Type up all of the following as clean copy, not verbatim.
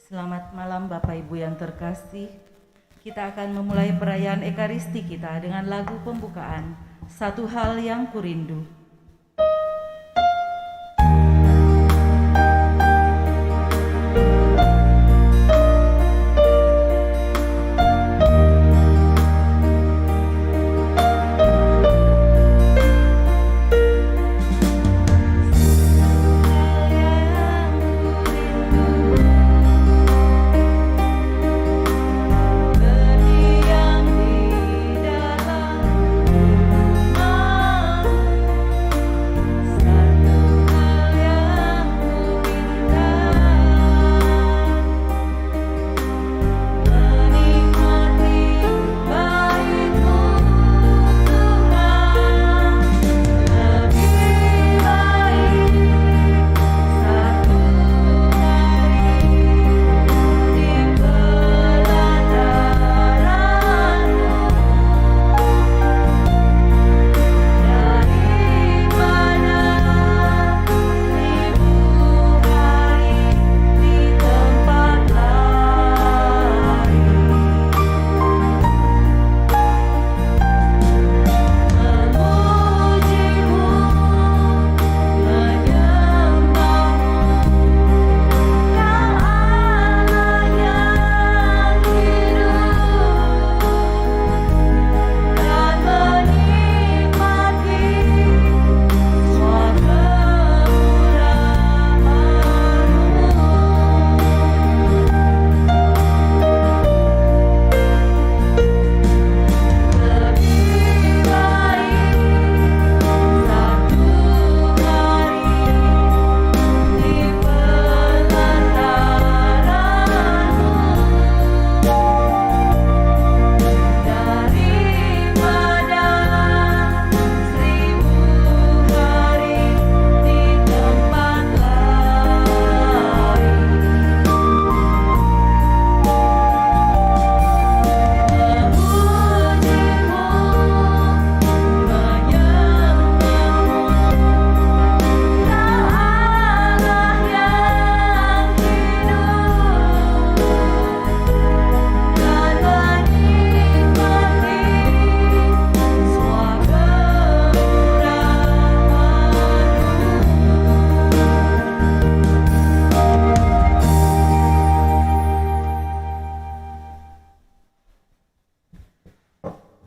Selamat malam Bapak Ibu yang terkasih. Kita akan memulai perayaan Ekaristi kita dengan lagu pembukaan, Satu Hal Yang Kurindu.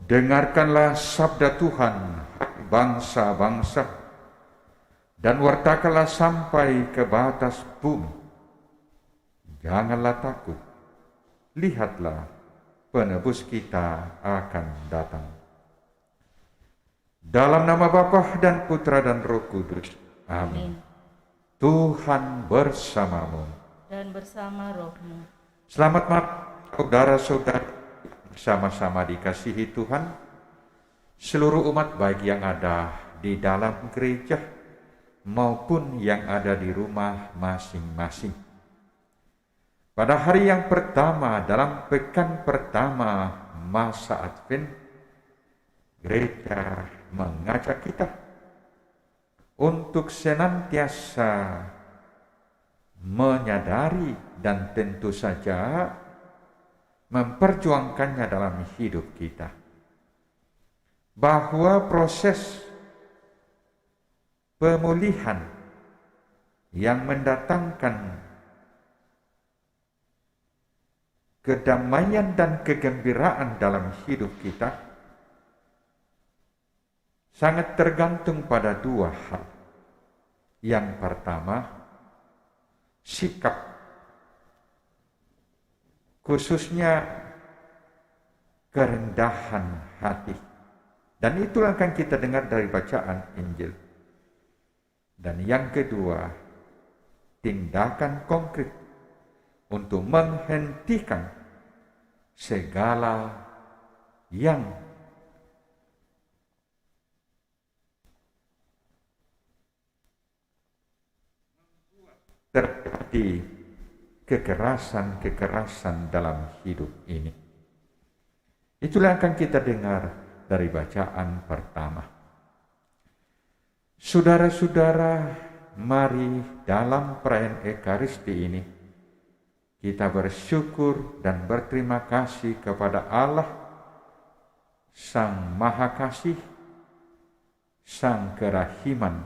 Dengarkanlah sabda Tuhan, bangsa-bangsa, dan wartakanlah sampai ke batas bumi. Janganlah takut, lihatlah penebus kita akan datang. Dalam nama Bapa dan Putra dan Roh Kudus. Amin. Tuhan bersamamu. Dan bersama rohmu. Selamat malam saudara-saudara, sama-sama dikasihi Tuhan, seluruh umat baik yang ada di dalam gereja maupun yang ada di rumah masing-masing. Pada hari yang pertama dalam pekan pertama masa Advent, gereja mengajak kita untuk senantiasa menyadari dan tentu saja memperjuangkannya dalam hidup kita, bahwa proses pemulihan yang mendatangkan kedamaian dan kegembiraan dalam hidup kita sangat tergantung pada dua hal. Yang pertama, sikap, khususnya kerendahan hati. Dan itulah akan kita dengar dari bacaan Injil. Dan yang kedua, tindakan konkret untuk menghentikan segala yang terjadi kekerasan dalam hidup ini. Itulah yang akan kita dengar dari bacaan pertama. Saudara-saudara, mari dalam perayaan Ekaristi ini kita bersyukur dan berterima kasih kepada Allah, Sang Maha Kasih, Sang Kerahiman,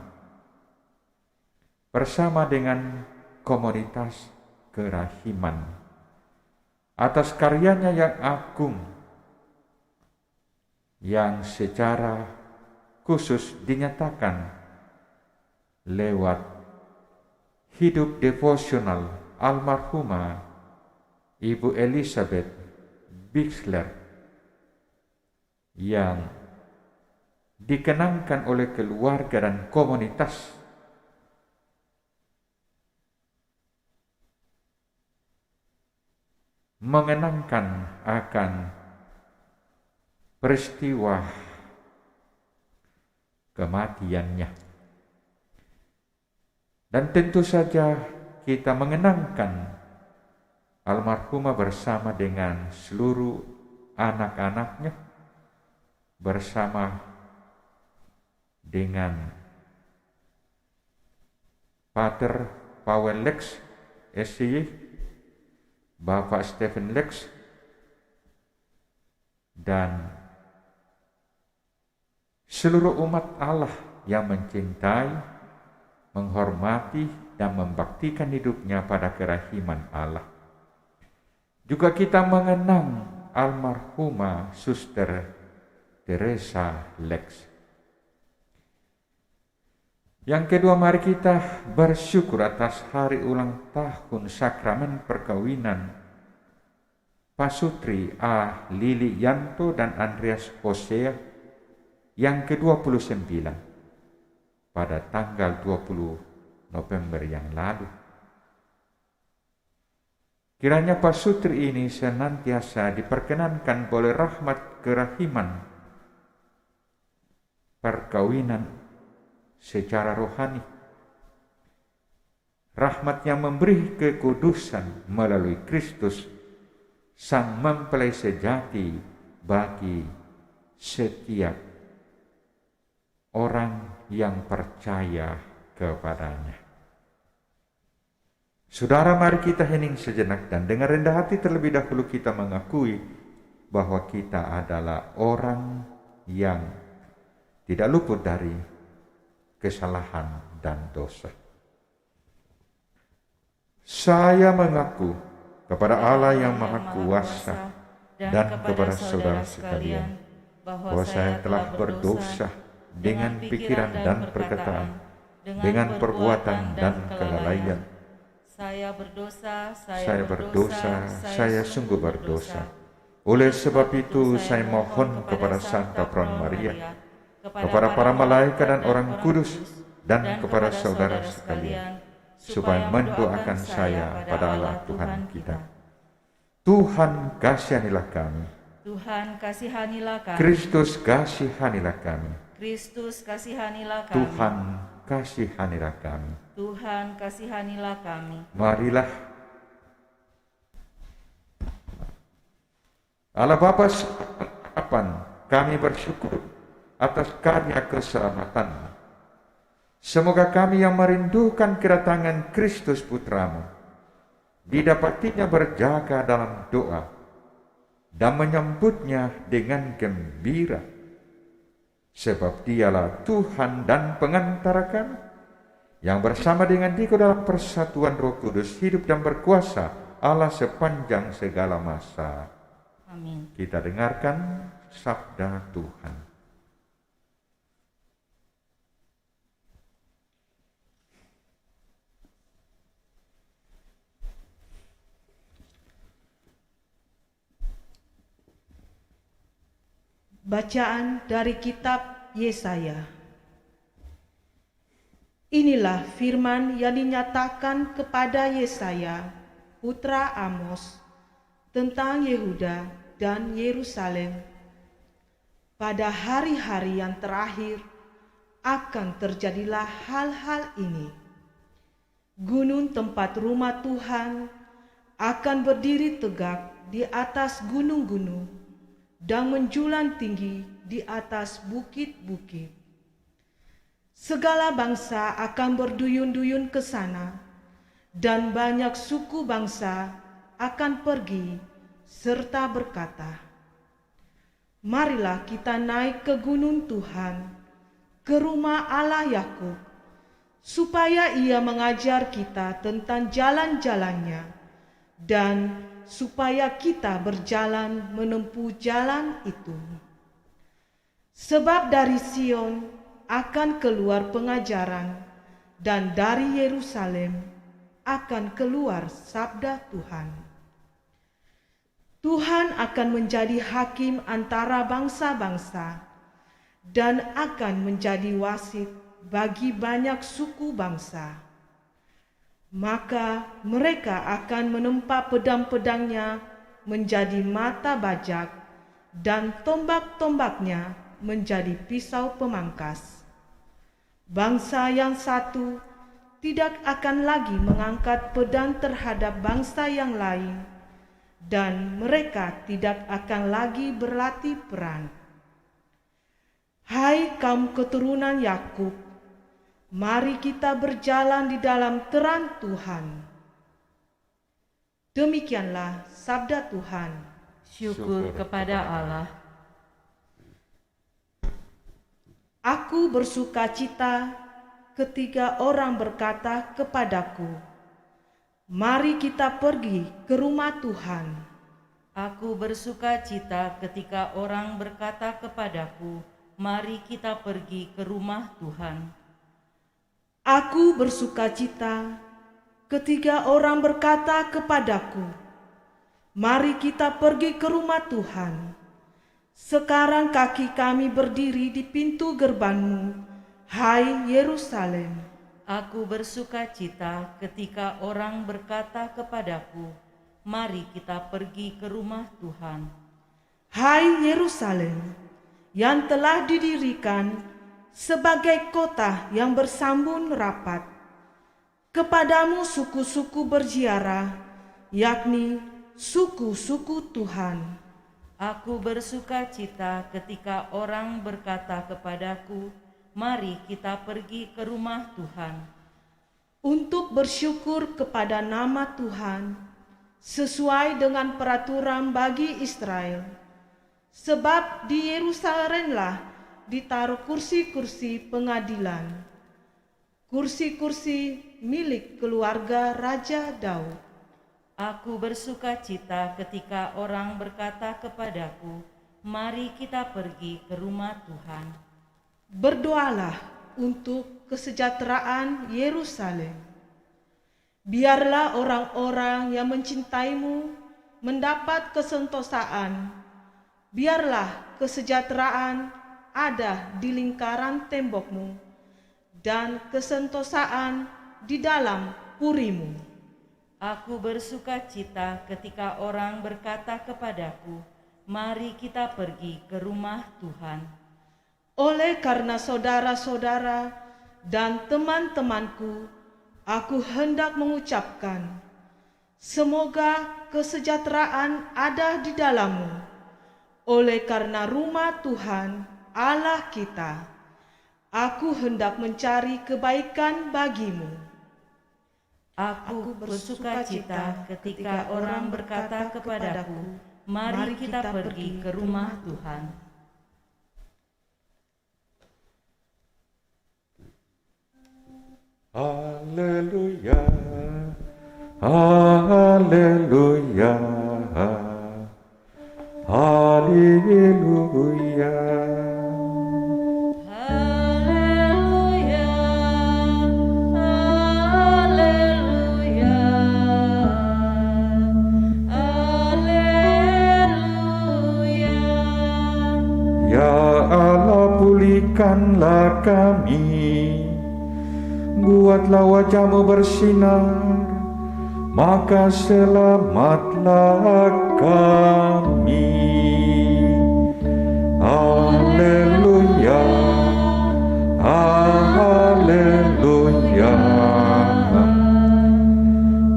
bersama dengan komunitas kerahiman, atas karyanya yang agung, yang secara khusus dinyatakan lewat hidup devosional almarhumah Ibu Elizabeth Bixler yang dikenangkan oleh keluarga dan komunitas mengenangkan akan peristiwa kematiannya. Dan tentu saja kita mengenangkan almarhumah bersama dengan seluruh anak-anaknya, bersama dengan Pater Paul Lex SY, Bapak Stephen Lex, dan seluruh umat Allah yang mencintai, menghormati, dan membaktikan hidupnya pada kerahiman Allah. Juga kita mengenang almarhumah Suster Teresa Lex. Yang kedua, mari kita bersyukur atas hari ulang tahun sakramen perkawinan Pasutri A. Lili Yanto dan Andreas Hosea yang ke-29 pada tanggal 20 November yang lalu. Kiranya pasutri ini senantiasa diperkenankan oleh rahmat kerahiman perkawinan secara rohani, rahmat yang memberi kekudusan melalui Kristus, Sang Mempelai sejati bagi setiap orang yang percaya kepadanya. Saudara, mari kita hening sejenak dan dengan rendah hati terlebih dahulu kita mengakui bahwa kita adalah orang yang tidak luput dari kesalahan dan dosa. Saya mengaku kepada Allah yang Maha Kuasa dan kepada saudara sekalian bahwa saya telah berdosa dengan pikiran dan perkataan, dengan perbuatan dan kelalaian. Saya berdosa, saya sungguh berdosa. Oleh sebab itu saya mohon kepada Santa Peron Maria, kepada para malaikat dan orang kudus, dan kepada saudara sekalian, supaya mendoakan saya pada Allah Tuhan kita. Tuhan kasihanilah kami. Tuhan kasihanilah kami. Kristus kasihanilah kami. Kristus kasihanilah kami. Tuhan kasihanilah kami. Tuhan kasihanilah kami. Marilah Allah Bapa Surapan, kami bersyukur atas karya keselamatan. Semoga kami yang merindukan kedatangan Kristus Putramu didapatinya berjaga dalam doa dan menyambutnya dengan gembira, sebab Dialah Tuhan dan pengantara kami, yang bersama dengan Dia dalam persatuan Roh Kudus hidup dan berkuasa Allah sepanjang segala masa. Amin. Kita dengarkan sabda Tuhan. Bacaan dari kitab Yesaya. Inilah firman yang dinyatakan kepada Yesaya, putra Amos, tentang Yehuda dan Yerusalem. Pada hari-hari yang terakhir akan terjadilah hal-hal ini. Gunung tempat rumah Tuhan akan berdiri tegak di atas gunung-gunung dan menjulang tinggi di atas bukit-bukit. Segala bangsa akan berduyun-duyun ke sana, dan banyak suku bangsa akan pergi serta berkata, "Marilah kita naik ke gunung Tuhan, ke rumah Allah Yakub, supaya Ia mengajar kita tentang jalan-jalannya, dan supaya kita berjalan menempuh jalan itu. Sebab dari Sion akan keluar pengajaran, dan dari Yerusalem akan keluar sabda Tuhan. Tuhan akan menjadi hakim antara bangsa-bangsa, dan akan menjadi wasit bagi banyak suku bangsa. Maka mereka akan menempa pedang-pedangnya menjadi mata bajak, dan tombak-tombaknya menjadi pisau pemangkas. Bangsa yang satu tidak akan lagi mengangkat pedang terhadap bangsa yang lain, dan mereka tidak akan lagi berlatih perang. Hai kaum keturunan Yakub, mari kita berjalan di dalam terang Tuhan." Demikianlah sabda Tuhan. Syukur kepada Allah. Aku bersukacita ketika orang berkata kepadaku, "Mari kita pergi ke rumah Tuhan." Aku bersukacita ketika orang berkata kepadaku, "Mari kita pergi ke rumah Tuhan." Aku bersukacita ketika orang berkata kepadaku, "Mari kita pergi ke rumah Tuhan." Sekarang kaki kami berdiri di pintu gerbangmu, hai Yerusalem. Aku bersukacita ketika orang berkata kepadaku, "Mari kita pergi ke rumah Tuhan." Hai Yerusalem, yang telah didirikan sebagai kota yang bersambung rapat. Kepadamu suku-suku berziarah, yakni suku-suku Tuhan. Aku bersukacita ketika orang berkata kepadaku, "Mari kita pergi ke rumah Tuhan." Untuk bersyukur kepada nama Tuhan, sesuai dengan peraturan bagi Israel. Sebab di Yerusalemlah ditaruh kursi-kursi pengadilan, kursi-kursi milik keluarga Raja Daud. Aku bersukacita ketika orang berkata kepadaku, "Mari kita pergi ke rumah Tuhan." Berdoalah untuk kesejahteraan Yerusalem. Biarlah orang-orang yang mencintaimu mendapat kesentosaan. Biarlah kesejahteraan ada di lingkaran tembokmu, dan kesentosaan di dalam purimu. Aku bersukacita ketika orang berkata kepadaku, "Mari kita pergi ke rumah Tuhan." Oleh karena saudara-saudara dan teman-temanku, aku hendak mengucapkan, semoga kesejahteraan ada di dalammu. Oleh karena rumah Tuhan Allah kita, aku hendak mencari kebaikan bagimu. Aku bersukacita ketika orang berkata kepadaku, "Mari kita pergi ke rumah Tuhan." Haleluya, haleluya, haleluya. Pulihkanlah kami, buatlah wajah-Mu bersinar, maka selamatlah kami. Haleluya, haleluya,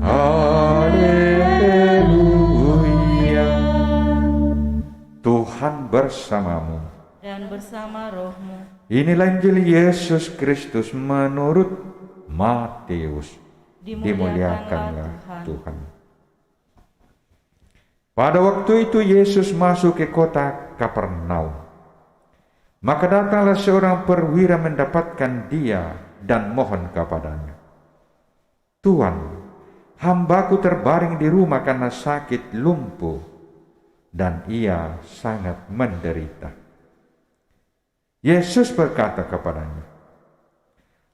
haleluya. Tuhan bersamamu dan bersama rohmu. Inilah Injil Yesus Kristus menurut Matius. Dimuliakanlah Tuhan. Pada waktu itu Yesus masuk ke kota Kapernaum. Maka datanglah seorang perwira mendapatkan dia dan mohon kepadanya, "Tuan, hambaku terbaring di rumah karena sakit lumpuh, dan ia sangat menderita." Yesus berkata kepadanya,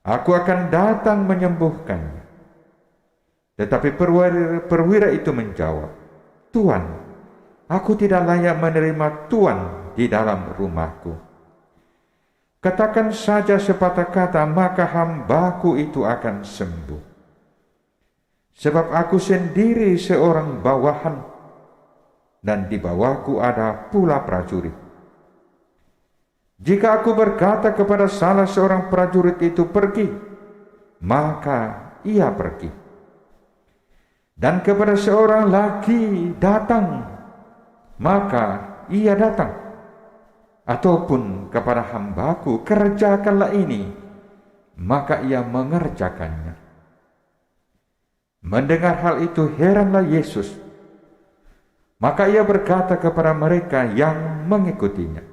"Aku akan datang menyembuhkannya." Tetapi perwira itu menjawab, "Tuan, aku tidak layak menerima Tuan di dalam rumahku. Katakan saja sepatah kata, maka hambaku itu akan sembuh. Sebab aku sendiri seorang bawahan, dan di bawahku ada pula prajurit. Jika aku berkata kepada salah seorang prajurit itu pergi, maka ia pergi. Dan kepada seorang lagi datang, maka ia datang. Ataupun kepada hambaku, kerjakanlah ini, maka ia mengerjakannya." Mendengar hal itu heranlah Yesus. Maka ia berkata kepada mereka yang mengikutinya,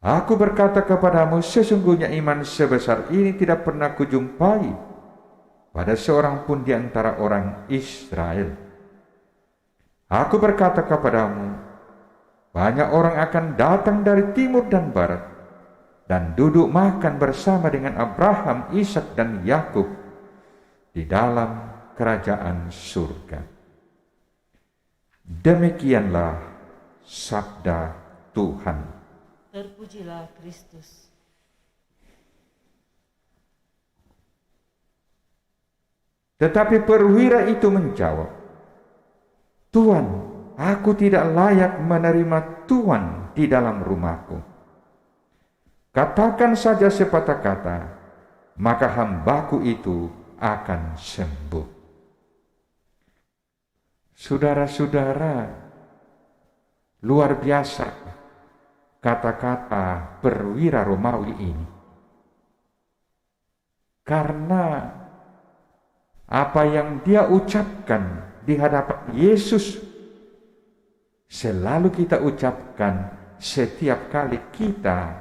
"Aku berkata kepadamu, sesungguhnya iman sebesar ini tidak pernah kujumpai pada seorang pun di antara orang Israel. Aku berkata kepadamu, banyak orang akan datang dari timur dan barat dan duduk makan bersama dengan Abraham, Ishak, dan Yakub di dalam kerajaan surga." Demikianlah sabda Tuhan. Terpujilah Kristus. Tetapi perwira itu menjawab, "Tuan, aku tidak layak menerima Tuan di dalam rumahku. Katakan saja sepatah kata, maka hambaku itu akan sembuh." Saudara-saudara, luar biasa kata-kata perwira Romawi ini. Karena apa yang dia ucapkan di hadapan Yesus selalu kita ucapkan setiap kali kita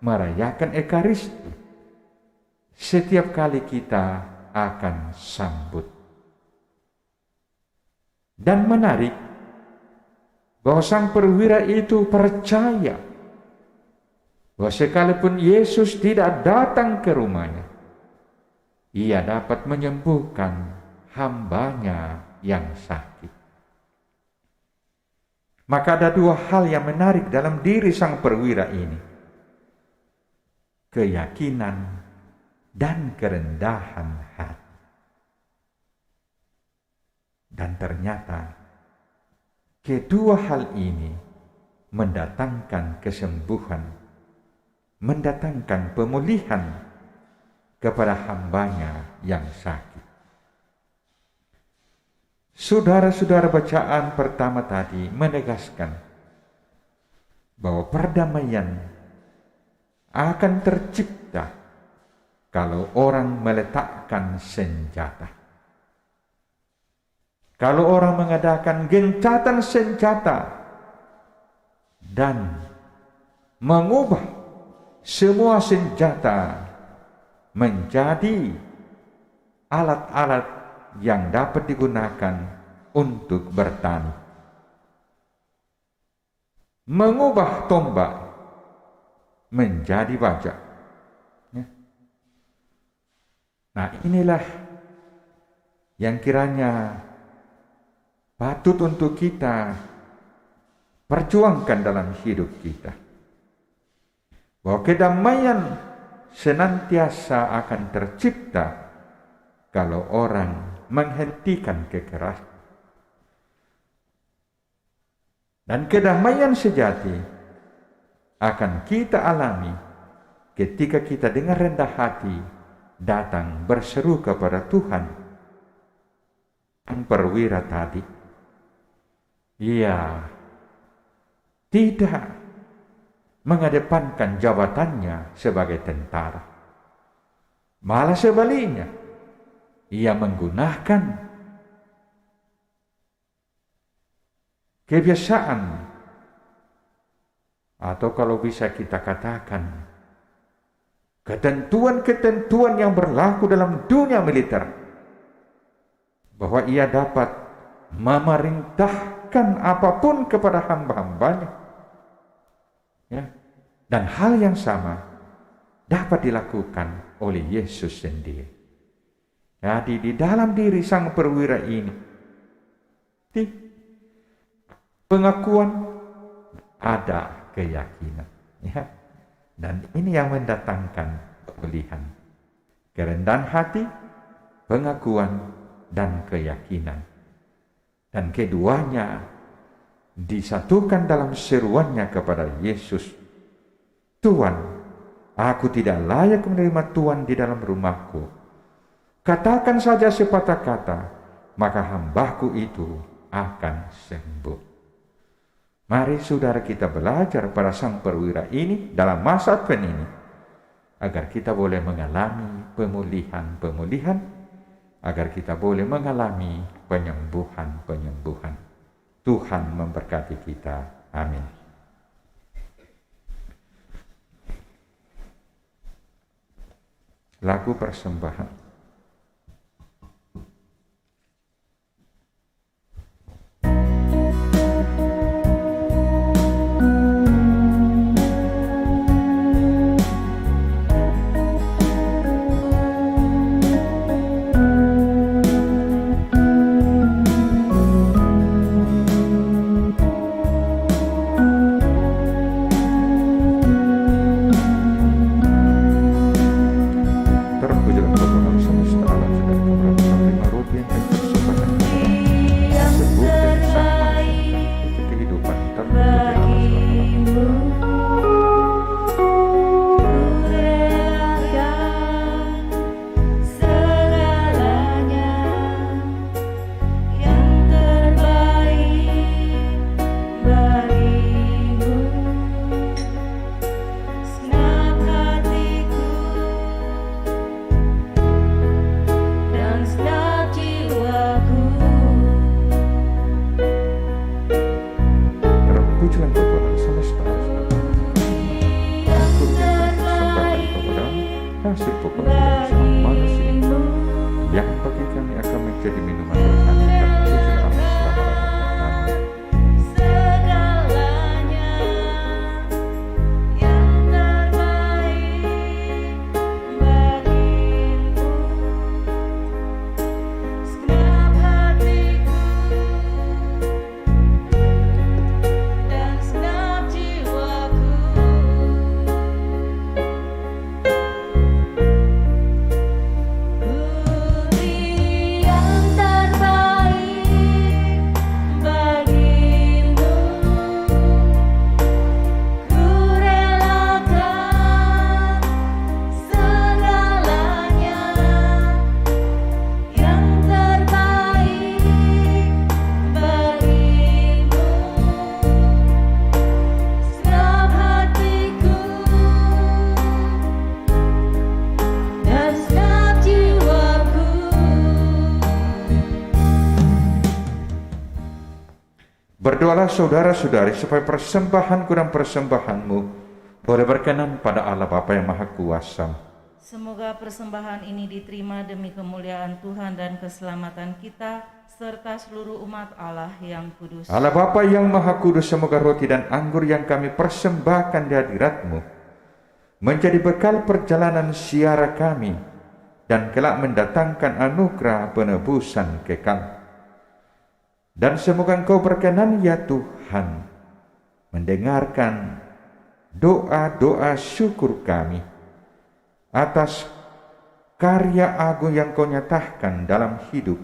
merayakan Ekaristi, setiap kali kita akan sambut. Dan menarik bahwa sang perwira itu percaya bahwa sekalipun Yesus tidak datang ke rumahnya, ia dapat menyembuhkan hambanya yang sakit. Maka ada dua hal yang menarik dalam diri sang perwira ini: keyakinan dan kerendahan hati. Dan ternyata kedua hal ini mendatangkan kesembuhan, mendatangkan pemulihan kepada hambanya yang sakit. Saudara-saudara, bacaan pertama tadi menegaskan bahwa perdamaian akan tercipta kalau orang meletakkan senjata. Kalau orang mengadakan gencatan senjata dan mengubah semua senjata menjadi alat-alat yang dapat digunakan untuk bertani, mengubah tombak menjadi bajak. Nah, inilah yang kiranya patut untuk kita perjuangkan dalam hidup kita. Bahwa kedamaian senantiasa akan tercipta kalau orang menghentikan kekerasan. Dan kedamaian sejati akan kita alami ketika kita dengan rendah hati datang berseru kepada Tuhan. Yang perwira tadi, ia tidak mengedepankan jabatannya sebagai tentara. Malah sebaliknya, ia menggunakan kebiasaan, atau kalau bisa kita katakan ketentuan-ketentuan yang berlaku dalam dunia militer, bahwa ia dapat memerintahkan apapun kepada hamba-hambanya, ya. Dan hal yang sama dapat dilakukan oleh Yesus sendiri. Jadi di dalam diri sang perwira ini, di pengakuan ada keyakinan, ya. Dan ini yang mendatangkan pemulihan, kerendahan hati, pengakuan, dan keyakinan. Dan keduanya disatukan dalam seruannya kepada Yesus. Tuhan, aku tidak layak menerima Tuhan di dalam rumahku. Katakan saja sepatah kata, maka hambaku itu akan sembuh. Mari saudara kita belajar pada sang perwira ini dalam masa Advent ini, agar kita boleh mengalami pemulihan-pemulihan, agar kita boleh mengalami penyembuhan-penyembuhan. Tuhan memberkati kita. Amin. Lagu persembahan. Berdoalah saudara-saudari supaya persembahanku dan persembahanmu boleh berkenan pada Allah Bapa yang Maha Kuasa. Semoga persembahan ini diterima demi kemuliaan Tuhan dan keselamatan kita serta seluruh umat Allah yang kudus. Allah Bapa yang Maha Kudus, semoga roti dan anggur yang kami persembahkan di hadirat-Mu menjadi bekal perjalanan ziarah kami dan kelak mendatangkan anugerah penebusan kekal. Dan semoga Engkau berkenan ya Tuhan mendengarkan doa-doa syukur kami atas karya agung yang Kau nyatakan dalam hidup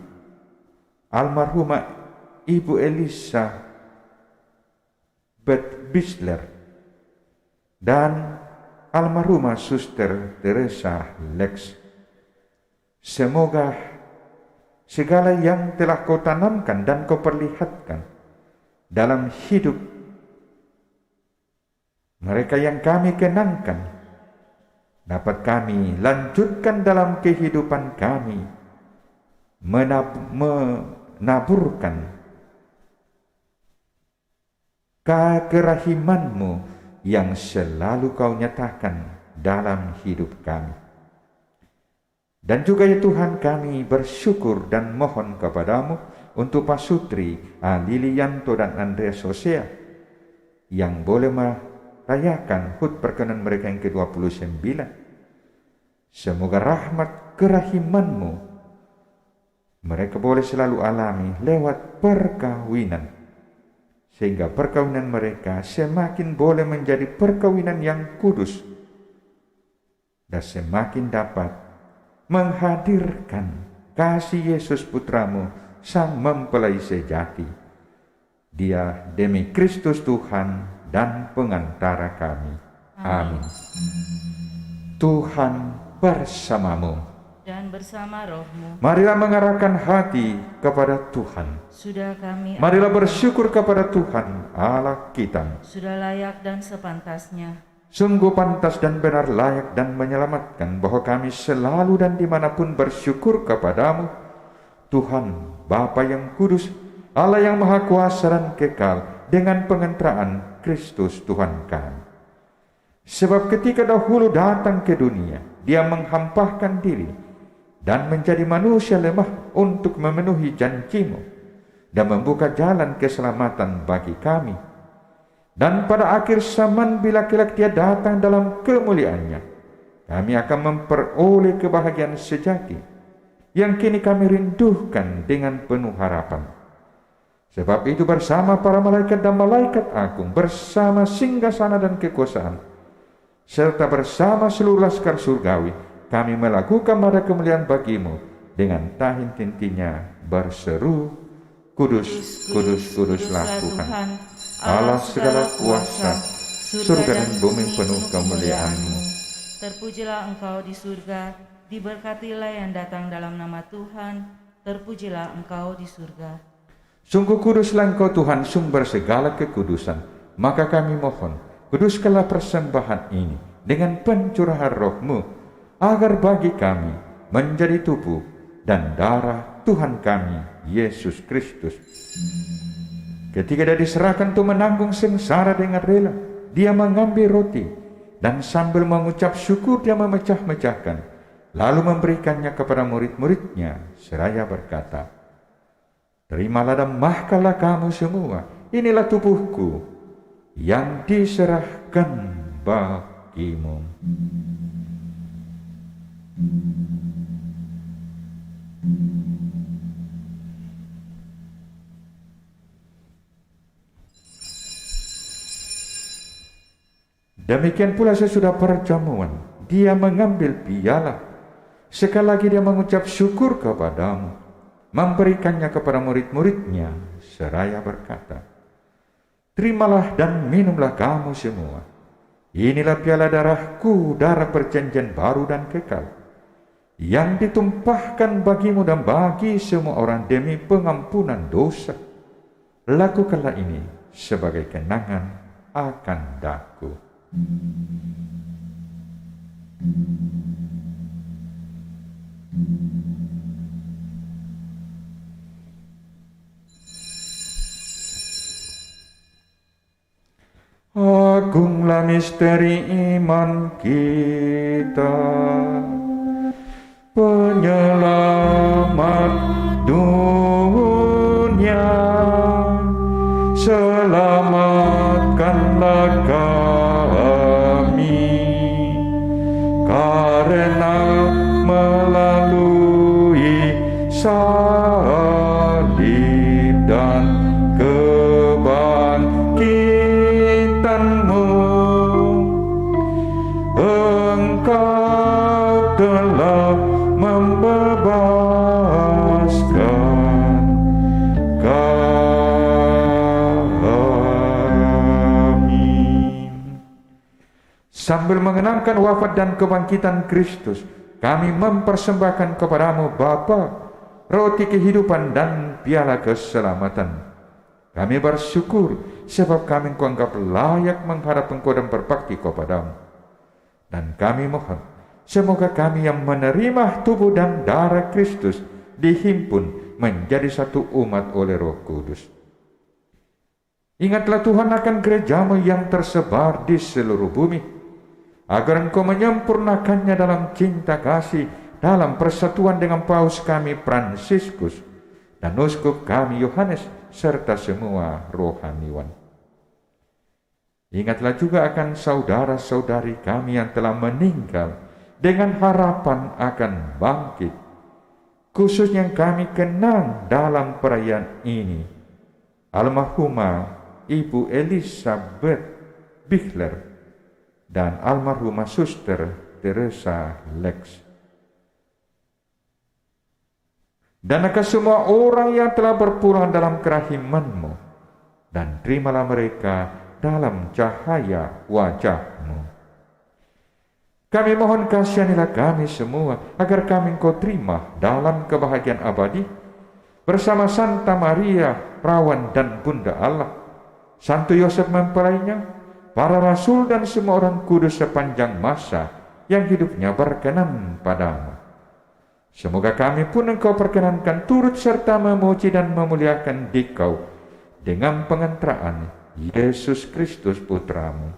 almarhumah Ibu Elisa Beth Bisler dan almarhumah Suster Teresa Lex. Semoga segala yang telah Kau tanamkan dan Kau perlihatkan dalam hidup mereka yang kami kenangkan dapat kami lanjutkan dalam kehidupan kami, menaburkan kerahiman-Mu yang selalu Kau nyatakan dalam hidup kami. Dan juga ya Tuhan, kami bersyukur dan mohon kepada-Mu untuk Pak Sutri, Lilianto dan Andreas Hosea yang boleh merayakan HUT perkenan mereka yang ke-29. Semoga rahmat kerahiman-Mu mereka boleh selalu alami lewat perkawinan, sehingga perkawinan mereka semakin boleh menjadi perkawinan yang kudus dan semakin dapat menghadirkan kasih Yesus Putra-Mu, Sang Mempelai sejati. Dia demi Kristus Tuhan dan pengantara kami. Amin. Tuhan bersamamu dan bersama rohmu. Marilah mengarahkan hati kepada Tuhan. Sudah kami Marilah bersyukur kepada Tuhan Allah kita. sudah layak dan sepantasnya. Sungguh pantas dan benar, layak dan menyelamatkan bahwa kami selalu dan dimanapun bersyukur kepada-Mu, Tuhan Bapa yang kudus, Allah yang maha kuasa dan kekal, dengan pengenteraan Kristus Tuhan kami. Sebab ketika dahulu datang ke dunia, Dia menghampahkan diri dan menjadi manusia lemah untuk memenuhi janji-Mu dan membuka jalan keselamatan bagi kami. Dan pada akhir zaman bila kelak Dia datang dalam kemuliaan-Nya, kami akan memperoleh kebahagiaan sejati yang kini kami rindukan dengan penuh harapan. Sebab itu bersama para malaikat dan malaikat agung, bersama singgasana dan kekuasaan, serta bersama seluruh laskar surgawi, kami melakukan pada kemuliaan bagi-Mu dengan tahin-tintinya berseru, Kudus, kudus, kuduslah Tuhan, Allah segala kuasa, surga dan bumi penuh kemuliaan-Mu. Terpujilah Engkau di surga, diberkatilah yang datang dalam nama Tuhan, terpujilah Engkau di surga. Sungguh kuduslah Engkau Tuhan, sumber segala kekudusan. Maka kami mohon, kuduskanlah persembahan ini dengan pencurahan Roh-Mu, agar bagi kami menjadi tubuh dan darah Tuhan kami, Yesus Kristus. Ketika Dia diserahkan untuk menanggung sengsara dengan rela, Dia mengambil roti dan sambil mengucap syukur Dia memecah-mecahkan, lalu memberikannya kepada murid-muridnya seraya berkata, Terimalah dan makanlah kamu semua, inilah tubuhku yang diserahkan bagimu. Demikian pula sesudah perjamuan, Dia mengambil piala. Sekali lagi Dia mengucap syukur kepada-Mu, memberikannya kepada murid-muridnya, seraya berkata, Terimalah dan minumlah kamu semua. Inilah piala darahku, darah perjanjian baru dan kekal, yang ditumpahkan bagimu dan bagi semua orang demi pengampunan dosa. Lakukanlah ini sebagai kenangan akan daku. Agunglah misteri iman kita, penyelamat dunia, selamatkanlah kami, karena melalui salib dan kebangkitan-Mu, Engkau telah membebaskan kami. Sambil mengenangkan wafat dan kebangkitan Kristus, kami mempersembahkan kepada-Mu Bapa roti kehidupan dan piala keselamatan. Kami bersyukur sebab kami Engkau anggap layak menghadap Engkau dan berbakti kepada-Mu. Dan kami mohon, semoga kami yang menerima tubuh dan darah Kristus dihimpun menjadi satu umat oleh Roh Kudus. Ingatlah Tuhan akan gerejamu yang tersebar di seluruh bumi, agar Engkau menyempurnakannya dalam cinta kasih, dalam persatuan dengan Paus kami Fransiskus dan Uskup kami Yohanes, serta semua rohaniwan. Ingatlah juga akan saudara-saudari kami yang telah meninggal dengan harapan akan bangkit, khususnya yang kami kenang dalam perayaan ini, almarhumah Ibu Elizabeth Bichler dan almarhumah Suster Teresa Lex. Dan akan semua orang yang telah berpulang dalam kerahiman-Mu, dan terimalah mereka dalam cahaya wajah-Mu. Kami mohon kasihanilah kami semua, agar kami Engkau terima dalam kebahagiaan abadi, bersama Santa Maria, Perawan dan Bunda Allah, Santo Yosef mempelainya, para rasul dan semua orang kudus sepanjang masa yang hidupnya berkenan padamu. Semoga kami pun Engkau perkenankan turut serta memuji dan memuliakan Dikau dengan pengantaraan Yesus Kristus Putramu.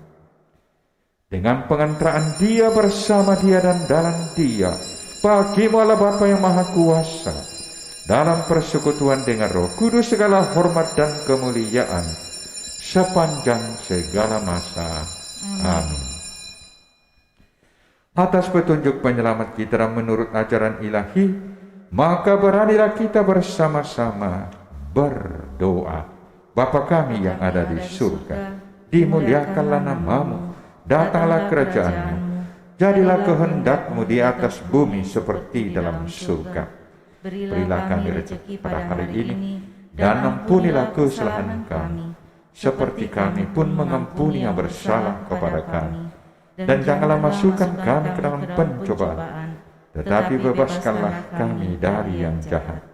Dengan pengantaraan Dia, bersama Dia dan dalam Dia, bagimu Allah Bapa yang Maha Kuasa, dalam persekutuan dengan Roh Kudus, segala hormat dan kemuliaan sepanjang segala masa. Amin. Atas petunjuk penyelamat kita dan menurut ajaran ilahi, maka beranilah kita bersama-sama berdoa. Bapa kami yang ada di surga, dimuliakanlah nama-Mu, datanglah kerajaan-Mu, jadilah kehendak-Mu di atas bumi seperti dalam surga. Berilah kami rezeki pada hari ini, dan ampunilah kesalahan kami, seperti kami pun mengampuni yang bersalah kepada kami. Dan janganlah masukkan kami ke dalam pencobaan, tetapi bebaskanlah kami dari yang jahat.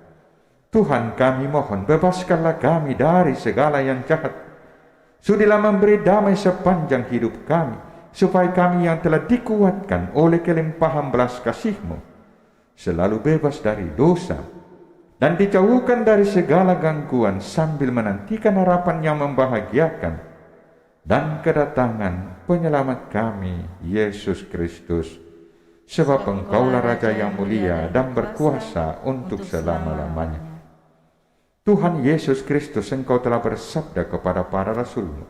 Tuhan, kami mohon, bebaskanlah kami dari segala yang jahat. Sudilah memberi damai sepanjang hidup kami, supaya kami yang telah dikuatkan oleh kelimpahan belas kasih-Mu selalu bebas dari dosa dan dijauhkan dari segala gangguan, sambil menantikan harapan yang membahagiakan dan kedatangan penyelamat kami, Yesus Kristus. Sebab Engkaulah Raja yang mulia dan berkuasa untuk selama-lamanya. Tuhan Yesus Kristus, Engkau telah bersabda kepada para rasul-Mu,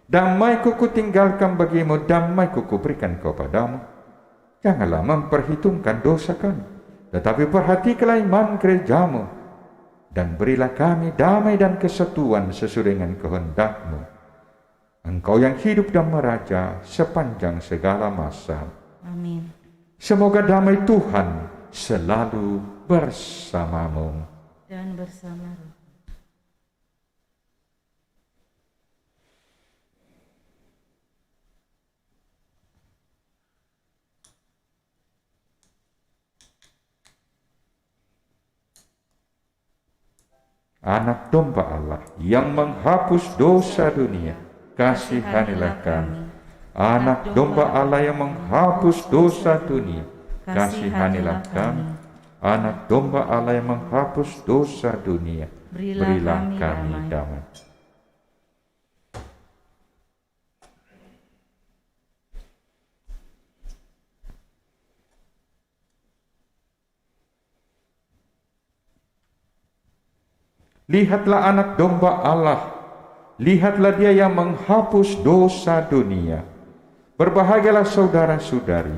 damai-Ku kutinggalkan bagimu, damai-Ku kuberikan kepadamu. Janganlah memperhitungkan dosa kami, tetapi perhatikanlah iman gereja-Mu, dan berilah kami damai dan kesatuan sesuai dengan kehendak-Mu. Engkau yang hidup dan meraja sepanjang segala masa. Amin. Semoga damai Tuhan selalu bersamamu. Dan bersama Roh. Anak domba Allah yang menghapus dosa dunia, kasihanilah kami. Anak domba Allah yang menghapus dosa dunia, kasihanilah kami. Anak domba Allah yang menghapus dosa dunia, berilah kami damai. Lihatlah anak domba Allah, lihatlah Dia yang menghapus dosa dunia. Berbahagialah saudara-saudari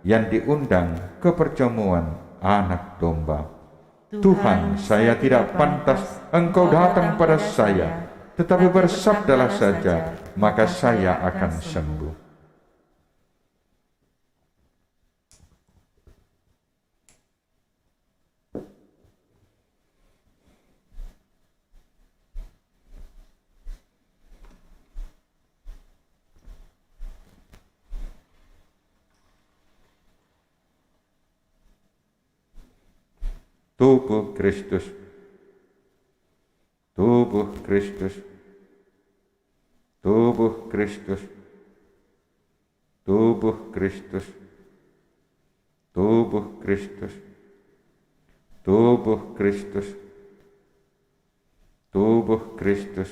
yang diundang ke perjamuan anak domba. Tuhan, saya tidak pantas Engkau datang pada saya, tetapi bersabdalah saja, maka saya akan sembuh. Tubuh Kristus, tubuh Kristus, tubuh Kristus, tubuh Kristus, tubuh Kristus, tubuh Kristus, tubuh Kristus,